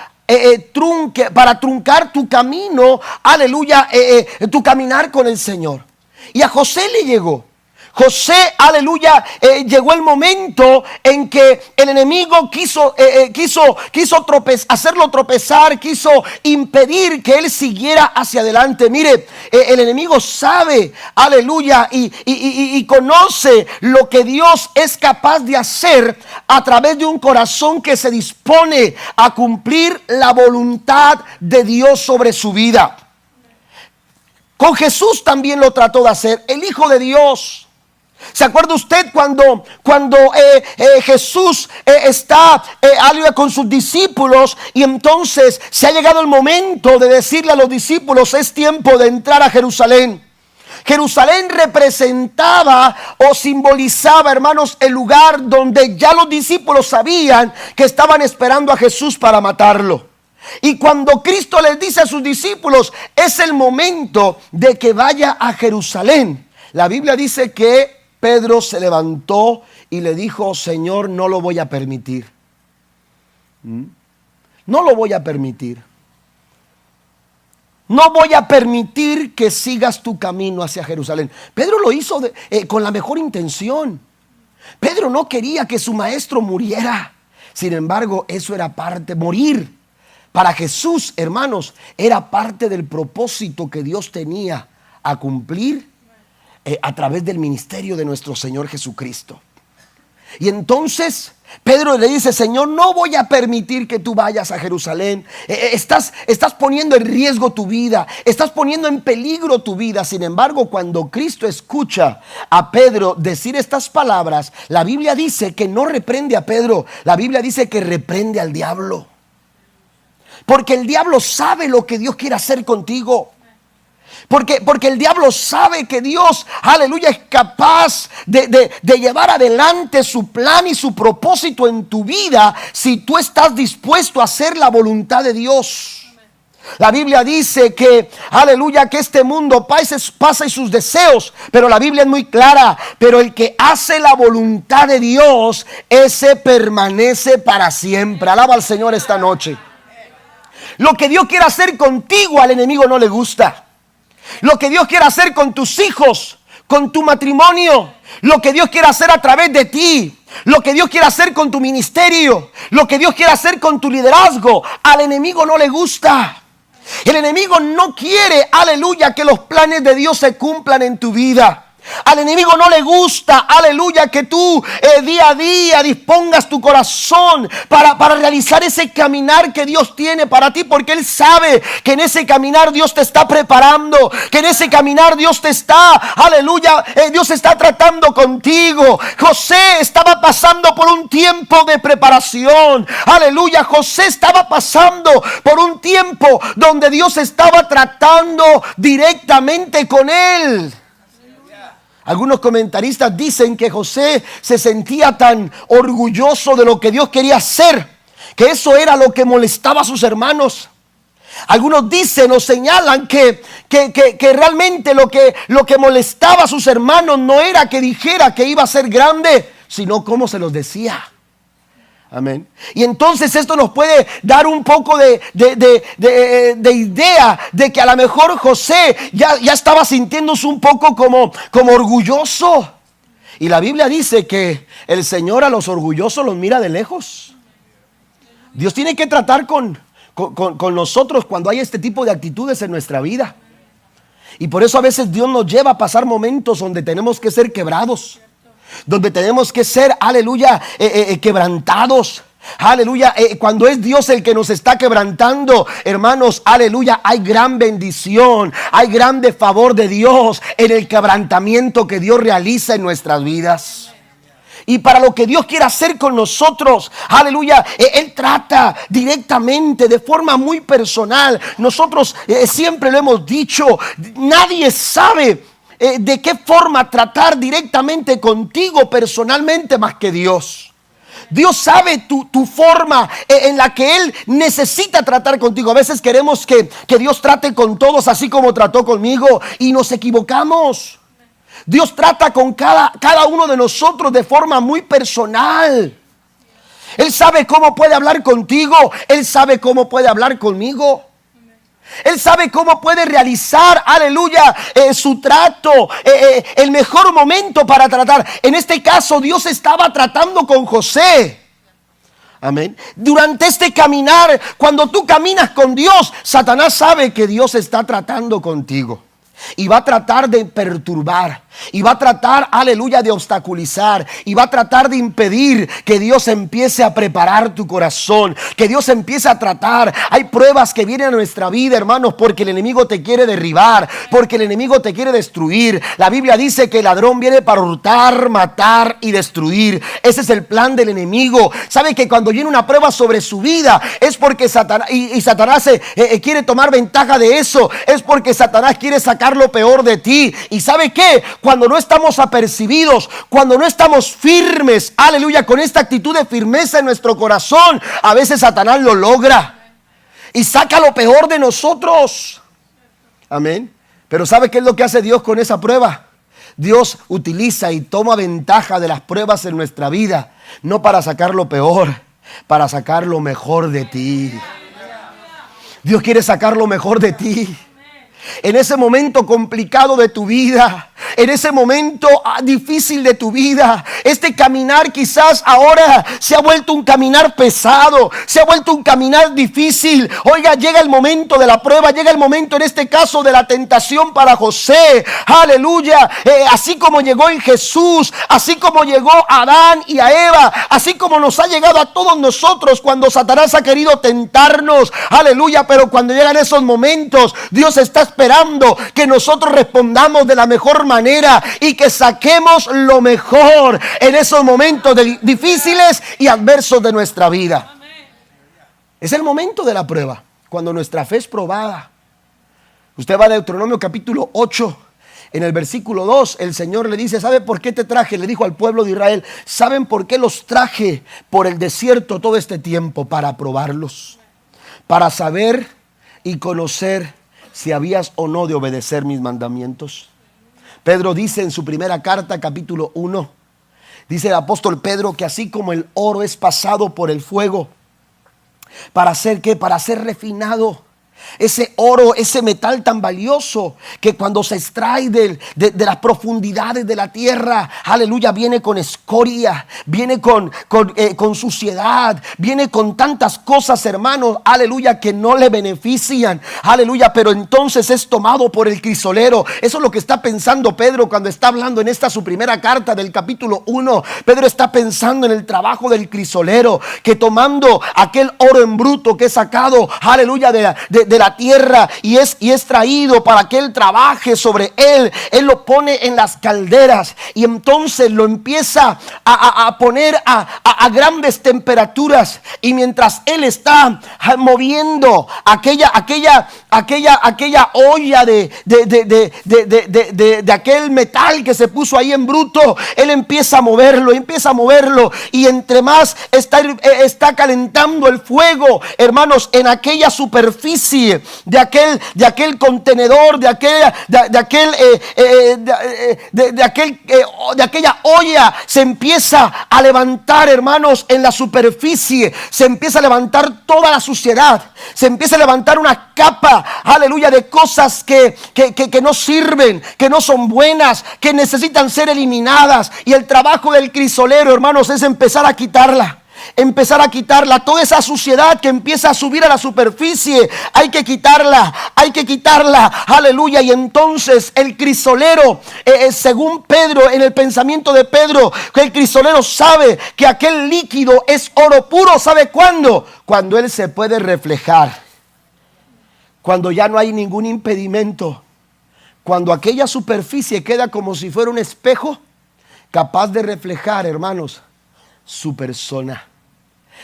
para truncar tu camino, aleluya, tu caminar con el Señor. Y a José le llegó. José, aleluya, llegó el momento en que el enemigo quiso hacerlo tropezar, quiso impedir que él siguiera hacia adelante. Mire, el enemigo sabe, aleluya, y conoce lo que Dios es capaz de hacer a través de un corazón que se dispone a cumplir la voluntad de Dios sobre su vida. Con Jesús también lo trató de hacer, el Hijo de Dios. ¿Se acuerda usted cuando Jesús está con sus discípulos, y entonces se ha llegado el momento de decirle a los discípulos, es tiempo de entrar a Jerusalén? Jerusalén representaba o simbolizaba, hermanos, el lugar donde ya los discípulos sabían que estaban esperando a Jesús para matarlo. Y cuando Cristo les dice a sus discípulos, es el momento de que vaya a Jerusalén, la Biblia dice que Pedro se levantó y le dijo, Señor, no lo voy a permitir. No lo voy a permitir. No voy a permitir que sigas tu camino hacia Jerusalén. Pedro lo hizo con la mejor intención. Pedro no quería que su maestro muriera. Sin embargo, eso era parte, morir para Jesús, hermanos, era parte del propósito que Dios tenía a cumplir a través del ministerio de nuestro Señor Jesucristo. Y entonces Pedro le dice, Señor, no voy a permitir que tú vayas a Jerusalén. Estás poniendo en riesgo tu vida, estás poniendo en peligro tu vida. Sin embargo, cuando Cristo escucha a Pedro decir estas palabras, la Biblia dice que no reprende a Pedro, la Biblia dice que reprende al diablo. Porque el diablo sabe lo que Dios quiere hacer contigo. Porque el diablo sabe que Dios, aleluya, es capaz de llevar adelante su plan y su propósito en tu vida si tú estás dispuesto a hacer la voluntad de Dios. La Biblia dice que, aleluya, que este mundo pasa y sus deseos, pero la Biblia es muy clara. Pero el que hace la voluntad de Dios, ese permanece para siempre. Alaba al Señor esta noche. Lo que Dios quiere hacer contigo, al enemigo no le gusta. Lo que Dios quiere hacer con tus hijos, con tu matrimonio, lo que Dios quiere hacer a través de ti, lo que Dios quiere hacer con tu ministerio, lo que Dios quiere hacer con tu liderazgo, al enemigo no le gusta. El enemigo no quiere, aleluya, que los planes de Dios se cumplan en tu vida. Al enemigo no le gusta, aleluya, que tú día a día dispongas tu corazón para realizar ese caminar que Dios tiene para ti, porque Él sabe que en ese caminar Dios te está preparando, que en ese caminar Dios te está, aleluya, Dios está tratando contigo. José estaba pasando por un tiempo de preparación, aleluya. José estaba pasando por un tiempo donde Dios estaba tratando directamente con él. Algunos comentaristas dicen que José se sentía tan orgulloso de lo que Dios quería hacer, que eso era lo que molestaba a sus hermanos. Algunos dicen o señalan que realmente lo que molestaba a sus hermanos no era que dijera que iba a ser grande, sino cómo se los decía. Amén. Y entonces esto nos puede dar un poco de idea de que a lo mejor José ya estaba sintiéndose un poco como orgulloso. Y la Biblia dice que el Señor a los orgullosos los mira de lejos. Dios tiene que tratar con nosotros cuando hay este tipo de actitudes en nuestra vida. Y por eso a veces Dios nos lleva a pasar momentos donde tenemos que ser quebrados, donde tenemos que ser, aleluya, quebrantados. Aleluya, cuando es Dios el que nos está quebrantando, hermanos, aleluya, hay gran bendición, hay grande favor de Dios en el quebrantamiento que Dios realiza en nuestras vidas. Y para lo que Dios quiere hacer con nosotros, aleluya, Él trata directamente, de forma muy personal. Nosotros siempre lo hemos dicho, nadie sabe de qué forma tratar directamente contigo personalmente más que Dios. Dios sabe tu forma en la que Él necesita tratar contigo. A veces queremos que Dios trate con todos así como trató conmigo y nos equivocamos. Dios trata con cada uno de nosotros de forma muy personal. Él sabe cómo puede hablar contigo. Él sabe cómo puede hablar conmigo. Él sabe cómo puede realizar, aleluya, su trato, el mejor momento para tratar. En este caso, Dios estaba tratando con José. Amén. Durante este caminar, cuando tú caminas con Dios, Satanás sabe que Dios está tratando contigo. Y va a tratar de perturbar, y va a tratar, aleluya, de obstaculizar, y va a tratar de impedir que Dios empiece a preparar tu corazón, que Dios empiece a tratar. Hay pruebas que vienen a nuestra vida, hermanos, porque el enemigo te quiere derribar, porque el enemigo te quiere destruir. La Biblia dice que el ladrón viene para hurtar, matar y destruir. Ese es el plan del enemigo. Sabe que cuando viene una prueba sobre su vida es porque Satanás, y Satanás quiere tomar ventaja de eso, es porque Satanás quiere sacar lo peor de ti. ¿Y sabe qué? Cuando no estamos apercibidos, cuando no estamos firmes, aleluya, con esta actitud de firmeza en nuestro corazón, a veces Satanás lo logra y saca lo peor de nosotros. Amén. Pero ¿sabe qué es lo que hace Dios con esa prueba? Dios utiliza y toma ventaja de las pruebas en nuestra vida, no para sacar lo peor, para sacar lo mejor de ti. Dios quiere sacar lo mejor de ti. En ese momento complicado de tu vida, en ese momento difícil de tu vida, este caminar quizás ahora se ha vuelto un caminar pesado, se ha vuelto un caminar difícil. Oiga, llega el momento de la prueba, llega el momento en este caso de la tentación para José. Aleluya, así como llegó en Jesús, así como llegó a Adán y a Eva, así como nos ha llegado a todos nosotros cuando Satanás ha querido tentarnos. Aleluya, pero cuando llegan esos momentos, Dios está esperando que nosotros respondamos de la mejor manera y que saquemos lo mejor en esos momentos difíciles y adversos de nuestra vida. Es el momento de la prueba, cuando nuestra fe es probada. Usted va a Deuteronomio capítulo 8, en el versículo 2, el Señor le dice: ¿sabe por qué te traje? Le dijo al pueblo de Israel: ¿saben por qué los traje por el desierto todo este tiempo? Para probarlos, para saber y conocer si habías o no de obedecer mis mandamientos. Pedro dice en su primera carta, capítulo 1, dice el apóstol Pedro que así como el oro es pasado por el fuego, ¿para hacer qué? Para ser refinado. Ese oro, ese metal tan valioso que cuando se extrae de las profundidades de la tierra, aleluya, viene con escoria, viene con suciedad, viene con tantas cosas, hermanos, aleluya, que no le benefician, aleluya, pero entonces es tomado por el crisolero. Eso es lo que está pensando Pedro cuando está hablando en esta su primera carta del capítulo 1. Pedro está pensando en el trabajo del crisolero, que tomando aquel oro en bruto que es sacado, aleluya, de la tierra y es traído para que él trabaje sobre él lo pone en las calderas y entonces lo empieza a poner a grandes temperaturas, y mientras él está moviendo aquella olla de aquel metal que se puso ahí en bruto, él empieza a moverlo y entre más está calentando el fuego, hermanos, en aquella superficie de aquel contenedor, de aquella olla, se empieza a levantar, hermanos, en la superficie se empieza a levantar toda la suciedad, se empieza a levantar una capa, aleluya, de cosas que no sirven, que no son buenas, que necesitan ser eliminadas. Y el trabajo del crisolero, hermanos, es empezar a quitarla. Toda esa suciedad que empieza a subir a la superficie, hay que quitarla, aleluya. Y entonces el crisolero, según Pedro, en el pensamiento de Pedro, que el crisolero sabe que aquel líquido es oro puro. ¿Sabe cuándo? Cuando él se puede reflejar, cuando ya no hay ningún impedimento, cuando aquella superficie queda como si fuera un espejo capaz de reflejar, hermanos, su persona.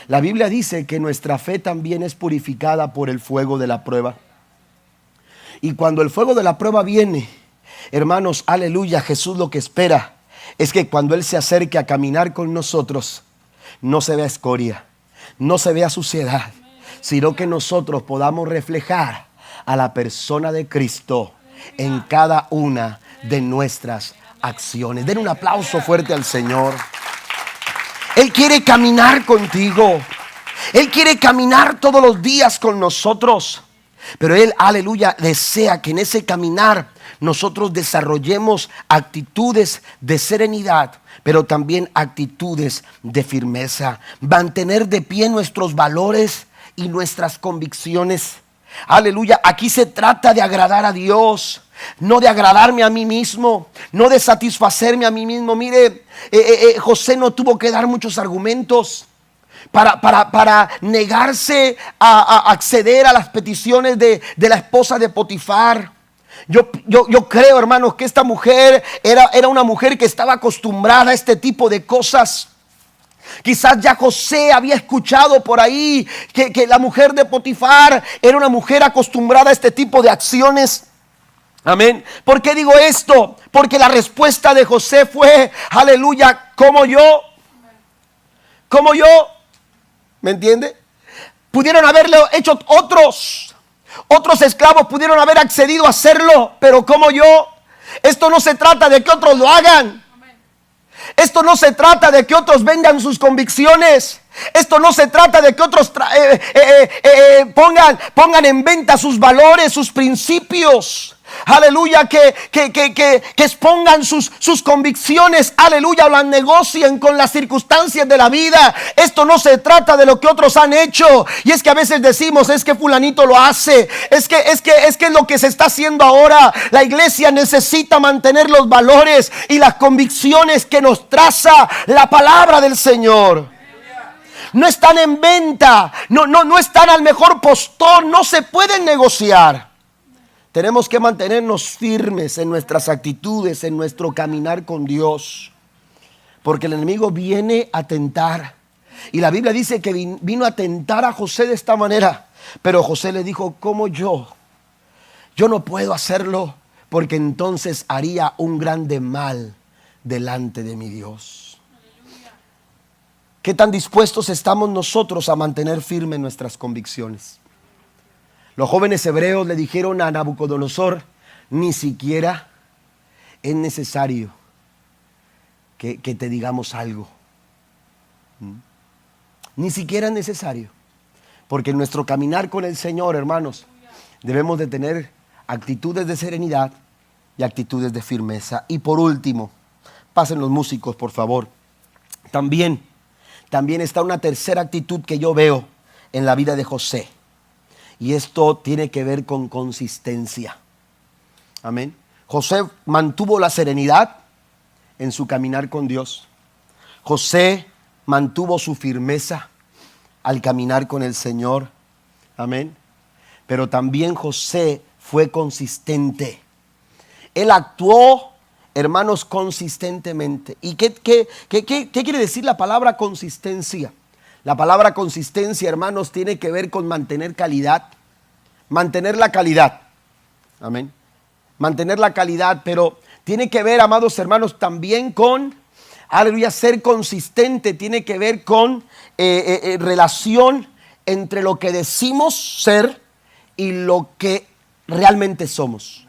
La Biblia dice que nuestra fe también es purificada por el fuego de la prueba. Y cuando el fuego de la prueba viene, hermanos, aleluya, Jesús lo que espera es que cuando Él se acerque a caminar con nosotros, no se vea escoria, no se vea suciedad, sino que nosotros podamos reflejar a la persona de Cristo en cada una de nuestras acciones. Den un aplauso fuerte al Señor. Él quiere caminar contigo. Él quiere caminar todos los días con nosotros. Pero Él, aleluya, desea que en ese caminar nosotros desarrollemos actitudes de serenidad, pero también actitudes de firmeza. Mantener de pie nuestros valores y nuestras convicciones. Aleluya, aquí se trata de agradar a Dios, no de agradarme a mí mismo, no de satisfacerme a mí mismo. Mire, José no tuvo que dar muchos argumentos para negarse a acceder a las peticiones de la esposa de Potifar. Yo creo, hermanos, que esta mujer era una mujer que estaba acostumbrada a este tipo de cosas. Quizás ya José había escuchado por ahí que la mujer de Potifar era una mujer acostumbrada a este tipo de acciones. Amén. ¿Por qué digo esto? Porque la respuesta de José fue, aleluya, como yo. ¿Me entiende? Pudieron haberlo hecho otros esclavos, pudieron haber accedido a hacerlo, pero como yo. Esto no se trata de que otros lo hagan. Esto no se trata de que otros vendan sus convicciones. Esto no se trata de que otros pongan en venta sus valores, sus principios. Aleluya, que expongan sus convicciones, aleluya, o las negocien con las circunstancias de la vida. Esto no se trata de lo que otros han hecho. Y es que a veces decimos, es que fulanito lo hace, es que lo que se está haciendo ahora. La iglesia necesita mantener los valores y las convicciones que nos traza la palabra del Señor. No están en venta, no están al mejor postor, no se pueden negociar. Tenemos que mantenernos firmes en nuestras actitudes, en nuestro caminar con Dios. Porque el enemigo viene a tentar. Y la Biblia dice que vino a tentar a José de esta manera. Pero José le dijo, ¿cómo yo? Yo no puedo hacerlo, porque entonces haría un grande mal delante de mi Dios. ¿Qué tan dispuestos estamos nosotros a mantener firmes nuestras convicciones? Los jóvenes hebreos le dijeron a Nabucodonosor: ni siquiera es necesario que te digamos algo. Ni siquiera es necesario. Porque en nuestro caminar con el Señor, hermanos, debemos de tener actitudes de serenidad y actitudes de firmeza. Y por último, pasen los músicos, por favor. También está una tercera actitud que yo veo en la vida de José. Y esto tiene que ver con consistencia. Amén. José mantuvo la serenidad en su caminar con Dios. José mantuvo su firmeza al caminar con el Señor. Amén. Pero también José fue consistente. Él actuó, hermanos, consistentemente. ¿Y qué quiere decir la palabra consistencia? La palabra consistencia, hermanos, tiene que ver con mantener calidad. Mantener la calidad. Amén. Mantener la calidad, pero tiene que ver, amados hermanos, también con, aleluya, ser consistente. Tiene que ver con relación entre lo que decimos ser y lo que realmente somos.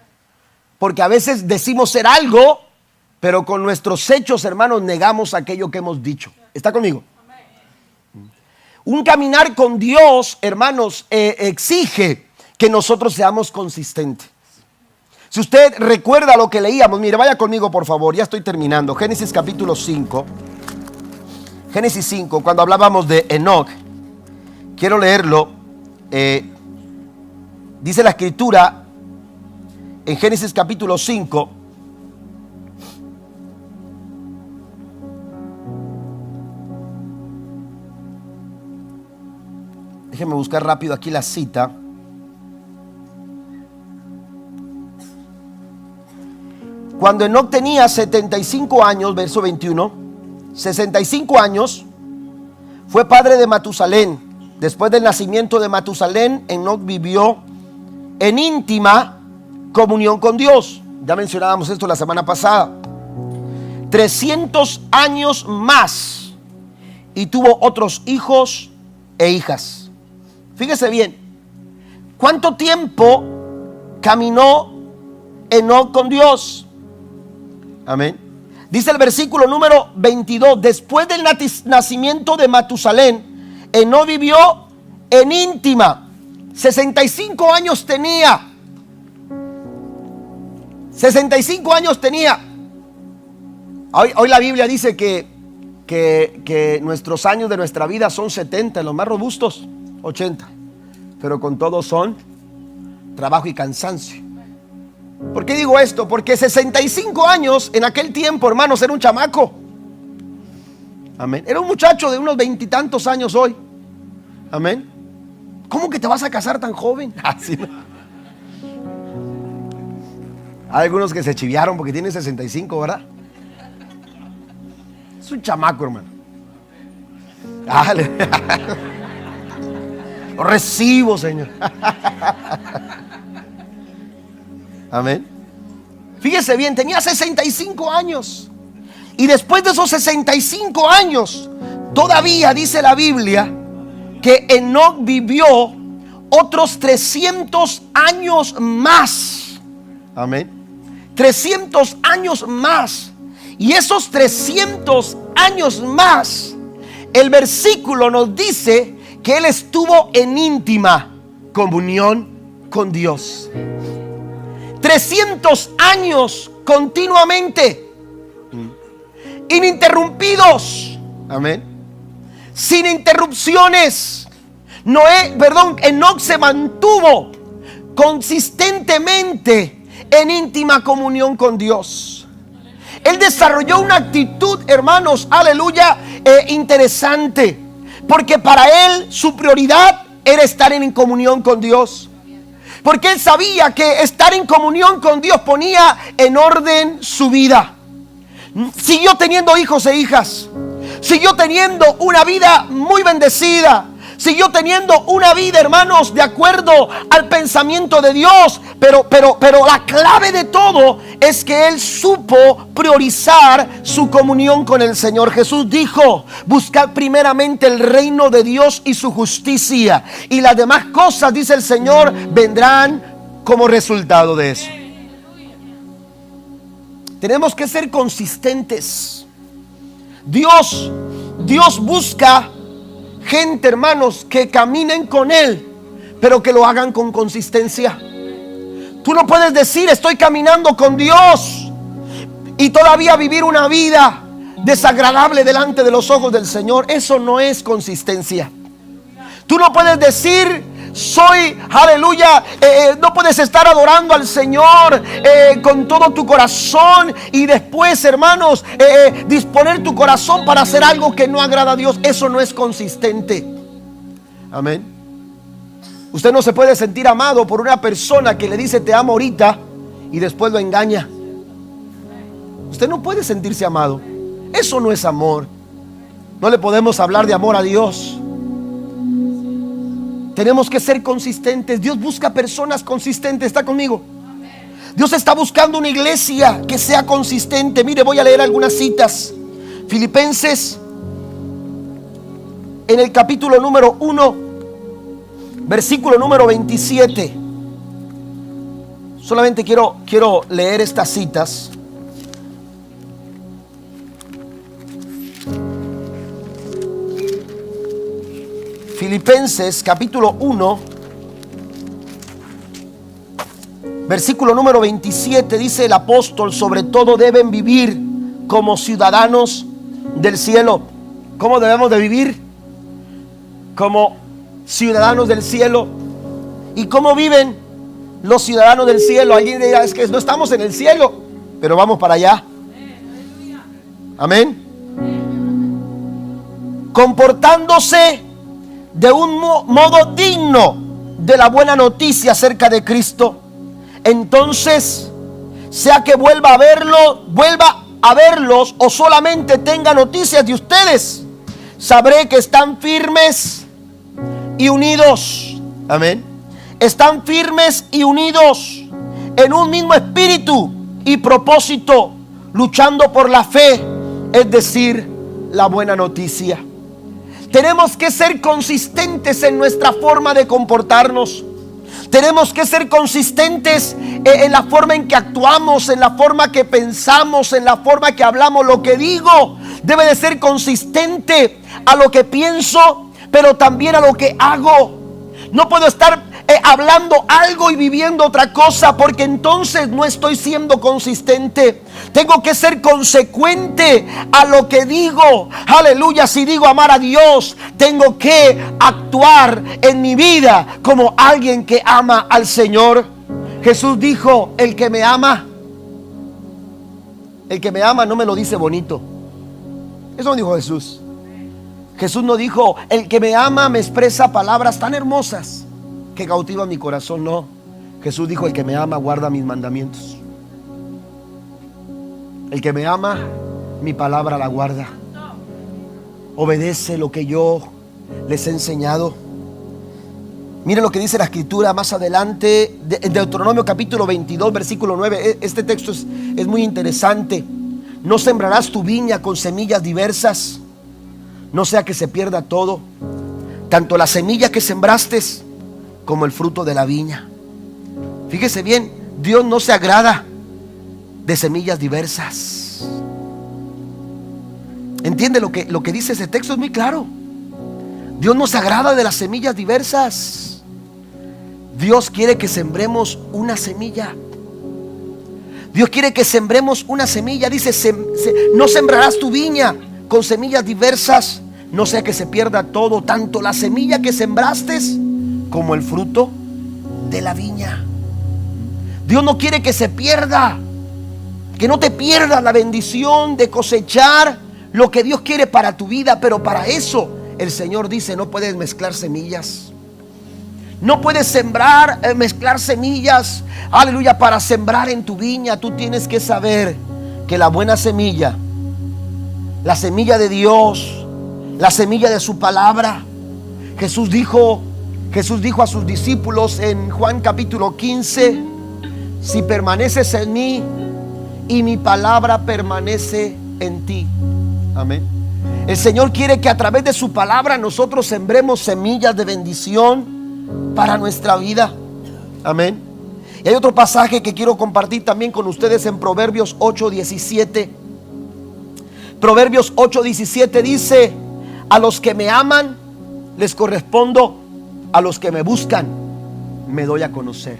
Porque a veces decimos ser algo, pero con nuestros hechos, hermanos, negamos aquello que hemos dicho. ¿Está conmigo? Un caminar con Dios, hermanos, exige que nosotros seamos consistentes. Si usted recuerda lo que leíamos, mire, vaya conmigo por favor, ya estoy terminando. Génesis capítulo 5. Génesis 5, cuando hablábamos de Enoc, quiero leerlo. Dice la escritura en Génesis capítulo 5. Déjenme buscar rápido aquí la cita. Cuando Enoc tenía 75 años, verso 21, 65 años, fue padre de Matusalén. Después del nacimiento de Matusalén, Enoc vivió en íntima comunión con Dios. Ya mencionábamos esto la semana pasada. 300 años más y tuvo otros hijos e hijas. Fíjese bien, ¿cuánto tiempo caminó Enoc con Dios? Amén. Dice el versículo número 22, después del nacimiento de Matusalén, Enoc vivió en íntima. 65 años tenía. 65 años tenía. Hoy la Biblia dice que nuestros años de nuestra vida son 70, los más robustos 80, pero con todo son trabajo y cansancio. ¿Por qué digo esto? Porque 65 años en aquel tiempo, hermanos, era un chamaco. Amén. Era un muchacho de unos 20 y tantos años hoy. Amén. ¿Cómo que te vas a casar tan joven? Así no. Hay algunos que se chiviaron porque tienen 65, ¿verdad? Es un chamaco, hermano. Dale. Lo recibo, Señor. Amén. Fíjese bien, tenía 65 años. Y después de esos 65 años, todavía dice la Biblia que Enoc vivió otros 300 años más. Amén. 300 años más. Y esos 300 años más, el versículo nos dice que él estuvo en íntima comunión con Dios. 300 años continuamente, ininterrumpidos. Amén. Sin interrupciones. Enoc se mantuvo consistentemente en íntima comunión con Dios. Él desarrolló una actitud, hermanos, aleluya, interesante, porque para él su prioridad era estar en comunión con Dios. Porque él sabía que estar en comunión con Dios ponía en orden su vida. Siguió teniendo hijos e hijas. Siguió teniendo una vida muy bendecida. siguió teniendo una vida, hermanos, de acuerdo al pensamiento de Dios. Pero la clave de todo es que él supo priorizar su comunión con el Señor. Jesús dijo: buscad primeramente el reino de Dios y su justicia, y las demás cosas, dice el Señor, vendrán como resultado de eso. Tenemos que ser consistentes. Dios busca gente, hermanos, que caminen con Él, pero que lo hagan con consistencia. Tú no puedes decir: estoy caminando con Dios, y todavía vivir una vida desagradable delante de los ojos del Señor. Eso no es consistencia. Tú no puedes decir: soy, aleluya, no puedes estar adorando al Señor con todo tu corazón, y después, hermanos, disponer tu corazón para hacer algo que no agrada a Dios. Eso no es consistente. Amén. Usted no se puede sentir amado por una persona que le dice: te amo ahorita, y después lo engaña. Usted no puede sentirse amado. Eso no es amor. No le podemos hablar de amor a Dios. Tenemos que ser consistentes. Dios busca personas consistentes. ¿Está conmigo? Dios está buscando una iglesia que sea consistente. Mire, voy a leer algunas citas. Filipenses, en el capítulo número 1, versículo número 27. Solamente quiero leer estas citas. Filipenses capítulo 1, versículo número 27, dice el apóstol: sobre todo deben vivir como ciudadanos del cielo. ¿Cómo debemos de vivir? Como ciudadanos del cielo. ¿Y cómo viven los ciudadanos del cielo? Alguien dirá: es que no estamos en el cielo, pero vamos para allá. Amén. Comportándose de un modo digno de la buena noticia acerca de Cristo. Entonces, sea que vuelva a verlos o solamente tenga noticias de ustedes, sabré que están firmes y unidos. Amén. Están firmes y unidos en un mismo espíritu y propósito, luchando por la fe, es decir, la buena noticia. Tenemos que ser consistentes en nuestra forma de comportarnos. Tenemos que ser consistentes en la forma en que actuamos, en la forma que pensamos, en la forma que hablamos. Lo que digo debe de ser consistente a lo que pienso, pero también a lo que hago. No puedo estar hablando algo y viviendo otra cosa, porque entonces no estoy siendo consistente. Tengo que ser consecuente a lo que digo. Aleluya. Si digo amar a Dios, tengo que actuar en mi vida como alguien que ama al Señor. Jesús dijo: el que me ama no me lo dice bonito. Eso no dijo Jesús. Jesús no dijo: el que me ama me expresa palabras tan hermosas que cautivan mi corazón. No. Jesús dijo: el que me ama guarda mis mandamientos. El que me ama, mi palabra la guarda. Obedece lo que yo les he enseñado. Miren lo que dice la escritura más adelante, en Deuteronomio capítulo 22, versículo 9. Este texto es muy interesante. No sembrarás tu viña con semillas diversas, no sea que se pierda todo, tanto la semilla que sembraste como el fruto de la viña. Fíjese bien, Dios no se agrada de semillas diversas. ¿Entiende lo que dice ese texto? Es muy claro. Dios no se agrada de las semillas diversas. Dios quiere que sembremos una semilla. Dios quiere que sembremos una semilla. Dice: no sembrarás tu viña con semillas diversas, no sea que se pierda todo, tanto la semilla que sembraste como el fruto de la viña. Dios no quiere que se pierda, que no te pierdas la bendición de cosechar lo que Dios quiere para tu vida. Pero para eso el Señor dice: no puedes mezclar semillas. No puedes mezclar semillas, aleluya, para sembrar en tu viña. Tú tienes que saber que la buena semilla, la semilla de Dios, la semilla de su palabra, Jesús dijo a sus discípulos en Juan capítulo 15: si permaneces en mí y mi palabra permanece en ti. Amén. El Señor quiere que a través de su palabra nosotros sembremos semillas de bendición para nuestra vida. Amén. Y hay otro pasaje que quiero compartir también con ustedes en Proverbios 8:17. Proverbios 8:17 dice: a los que me aman les correspondo, a los que me buscan me doy a conocer.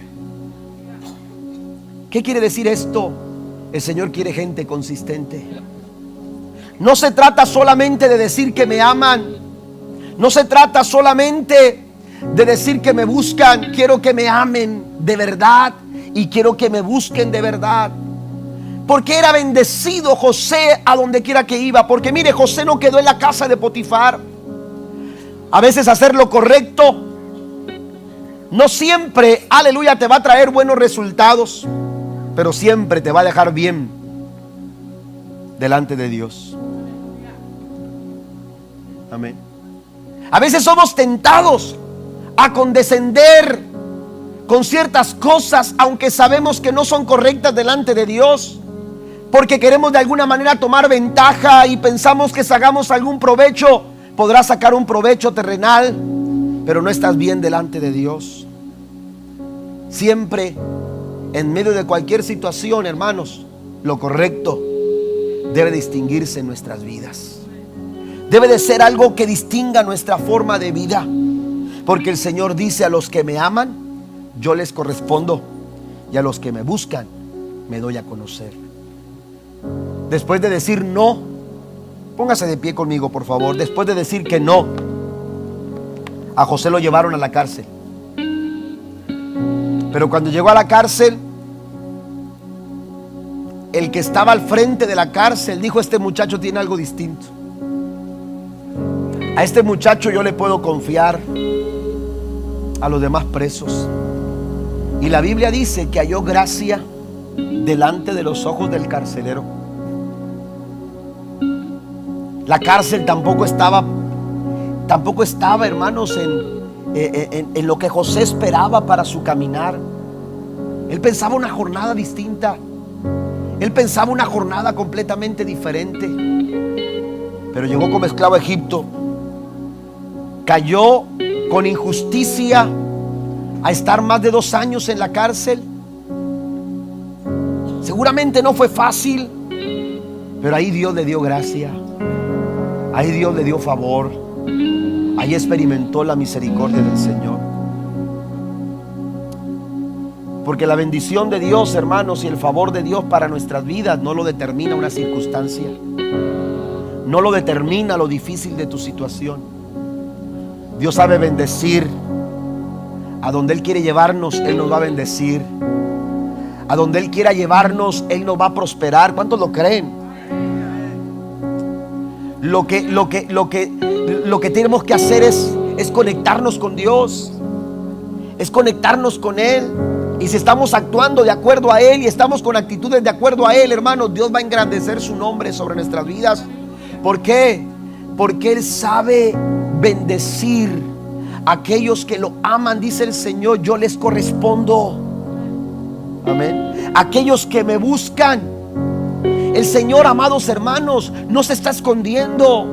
¿Qué quiere decir esto? El Señor quiere gente consistente. No se trata solamente de decir que me aman. No se trata solamente de decir que me buscan. Quiero que me amen de verdad y quiero que me busquen de verdad. Porque era bendecido José a donde quiera que iba. Porque mire, José no quedó en la casa de Potifar. A veces hacer lo correcto no siempre, aleluya, te va a traer buenos resultados, pero siempre te va a dejar bien delante de Dios. Amén. A veces somos tentados a condescender con ciertas cosas, aunque sabemos que no son correctas delante de Dios, porque queremos de alguna manera tomar ventaja y pensamos que sacamos algún provecho. Podrás sacar un provecho terrenal, pero no estás bien delante de Dios. Siempre, en medio de cualquier situación, hermanos, lo correcto debe distinguirse en nuestras vidas. Debe de ser algo que distinga nuestra forma de vida. Porque el Señor dice: a los que me aman, yo les correspondo, y a los que me buscan, me doy a conocer. Después de decir no, póngase de pie conmigo, por favor. Después de decir que no, a José lo llevaron a la cárcel. Pero cuando llegó a la cárcel, el que estaba al frente de la cárcel dijo: este muchacho tiene algo distinto. A este muchacho yo le puedo confiar a los demás presos. Y la Biblia dice que halló gracia delante de los ojos del carcelero. La cárcel tampoco estaba, hermanos, en lo que José esperaba para su caminar. Él pensaba una jornada distinta. Él pensaba una jornada completamente diferente. Pero llegó como esclavo a Egipto. Cayó con injusticia a estar más de 2 años en la cárcel. Seguramente no fue fácil, pero ahí Dios le dio gracia. Ahí Dios le dio favor. Ahí experimentó la misericordia del Señor. Porque la bendición de Dios, hermanos, y el favor de Dios para nuestras vidas no lo determina una circunstancia. No lo determina lo difícil de tu situación. Dios sabe bendecir. A donde Él quiere llevarnos, Él nos va a bendecir. A donde Él quiera llevarnos, Él nos va a prosperar. ¿Cuántos lo creen? Lo que tenemos que hacer es conectarnos con Dios. Es conectarnos con Él. Y si estamos actuando de acuerdo a Él y estamos con actitudes de acuerdo a Él, hermanos, Dios va a engrandecer su nombre sobre nuestras vidas. ¿Por qué? Porque Él sabe bendecir a aquellos que lo aman. Dice el Señor: yo les correspondo. Amén. Aquellos que me buscan. El Señor, amados hermanos, no se está escondiendo.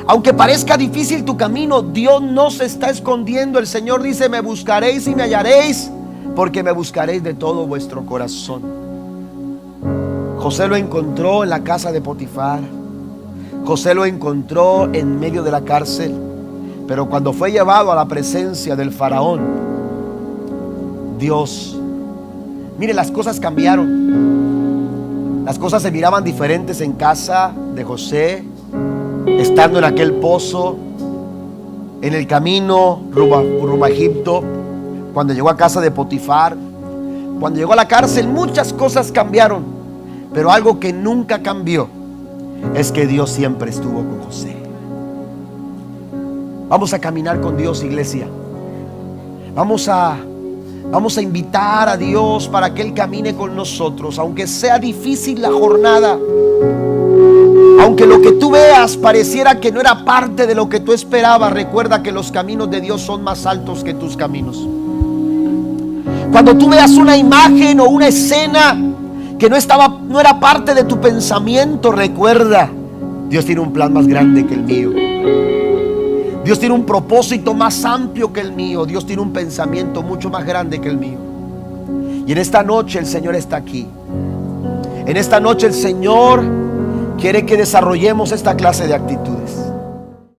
Aunque parezca difícil tu camino, Dios no se está escondiendo. El Señor dice: me buscaréis y me hallaréis, porque me buscaréis de todo vuestro corazón. José lo encontró en la casa de Potifar. José lo encontró en medio de la cárcel. Pero cuando fue llevado a la presencia del faraón, Dios, mire, las cosas cambiaron. Las cosas se miraban diferentes en casa de José, estando en aquel pozo, en el camino rumbo a Egipto. Cuando llegó a casa de Potifar, cuando llegó a la cárcel, muchas cosas cambiaron. Pero algo que nunca cambió es que Dios siempre estuvo con José. Vamos a caminar con Dios, iglesia. Vamos a Vamos a invitar a Dios para que Él camine con nosotros, aunque sea difícil la jornada, aunque lo que tú veas pareciera que no era parte de lo que tú esperabas. Recuerda que los caminos de Dios son más altos que tus caminos. Cuando tú veas una imagen o una escena que no era parte de tu pensamiento, recuerda, Dios tiene un plan más grande que el mío. Dios tiene un propósito más amplio que el mío. Dios tiene un pensamiento mucho más grande que el mío. Y en esta noche el Señor está aquí. En esta noche el Señor quiere que desarrollemos esta clase de actitudes.